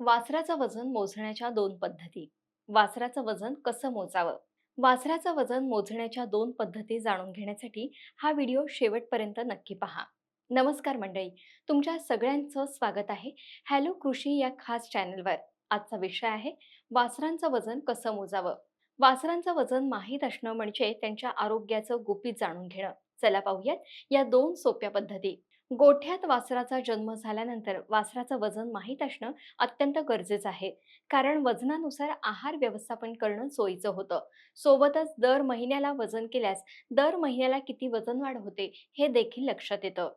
वासराचं वजन मोजण्याच्या दोन पद्धती. वासराचं वजन कसं मोजावं? वासराचं वजन मोजण्याच्या दोन पद्धती जाणून घेण्यासाठी हा व्हिडिओ शेवटपर्यंत नक्की पहा. नमस्कार मंडळी, तुमच्या सगळ्यांचं स्वागत आहे हॅलो कृषी या खास चॅनलवर. आजचा विषय आहे वासरांचं वजन कसं मोजावं. वासरांचं वजन माहीत असणं म्हणजे त्यांच्या आरोग्याचं गुपित जाणून घेणं. चला पाहूयात या दोन सोप्या पद्धती. गोठ्यात वासराचा जन्म झाल्यानंतर वासराचं वजन माहीत असणं अत्यंत गरजेचं आहे. कारण वजनानुसार आहार व्यवस्थापन करणं सोयीचं होतं. सोबतच दर महिन्याला वजन केल्यास दर महिन्याला किती वजनवाढ होते हे देखील लक्षात येतं.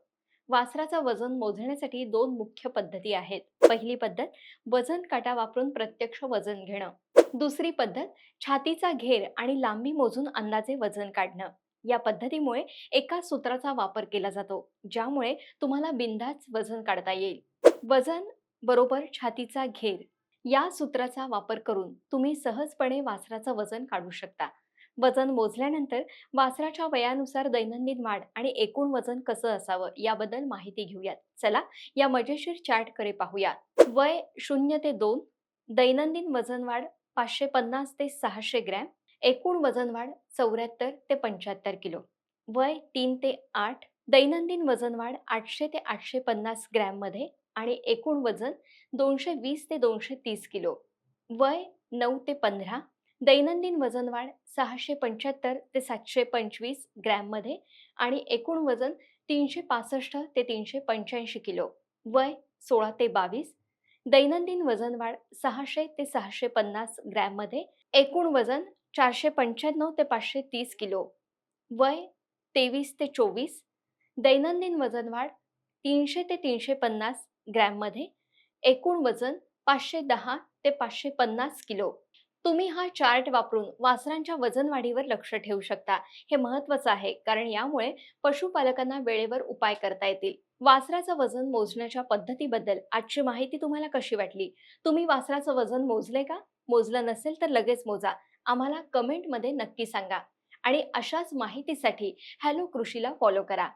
वासराचं वजन मोजण्यासाठी दोन मुख्य पद्धती आहेत. पहिली पद्धत वजन काटा वापरून प्रत्यक्ष वजन घेणं. दुसरी पद्धत छातीचा घेर आणि लांबी मोजून अंदाजे वजन काढणं. या पद्धतीमुळे एका सूत्राचा वापर केला जातो, ज्यामुळे तुम्हाला बिनधास्त वजन काढता येईल. वजन बरोबर छातीचा घेर या सूत्राचा वापर करून तुम्ही सहजपणे वासराचं वजन काढू शकता. वजन मोजल्यानंतर वासराच्या वयानुसार दैनंदिन वाढ आणि एकूण वजन कसं असावं याबद्दल माहिती घेऊयात. चला या मजेशीर चार्टकडे पाहूया. वय 0 ते 2, दैनंदिन वजन वाढ 550 ते 600 ग्रॅम, एकूण वजन वाढ 74 ते 75 किलो. वय 3 ते 8, दैनंदिन वजन वाढ 800 ते 850 ग्रॅम मध्ये आणि एकूण वजन 220 ते 230 किलो. वय 9 ते 15, दैनंदिन वजन वाढ 675 ते 725 ग्रॅम मध्ये आणि एकूण वजन 365 ते 385 किलो. वय 16 ते 22, दैनंदिन वजन वाढ 600 ते 650 ग्रॅम मध्ये, एकूण वजन 495 ते 530 किलो. वय 23 ते 24, दैनंदिन वजन वाढ 300 ते 350 ग्रॅममध्ये, एकूण वजन 510 ते 550 किलो. तुम्ही हा चार्ट वापरून वासरांच्या वजन वाढीवर लक्ष ठेवू शकता. हे महत्त्वाचं आहे, कारण यामुळे पशुपालकांना वेळेवर उपाय करता येतील. वासराचं वजन मोजण्याच्या पद्धतीबद्दल आजची माहिती तुम्हाला कशी वाटली? तुम्ही वासराचं वजन मोजले का? मोजलं नसेल तर लगेच मोजा. आम्हाला कमेंटमध्ये नक्की सांगा. आणि अशाच माहितीसाठी हॅलो कृषीला फॉलो करा.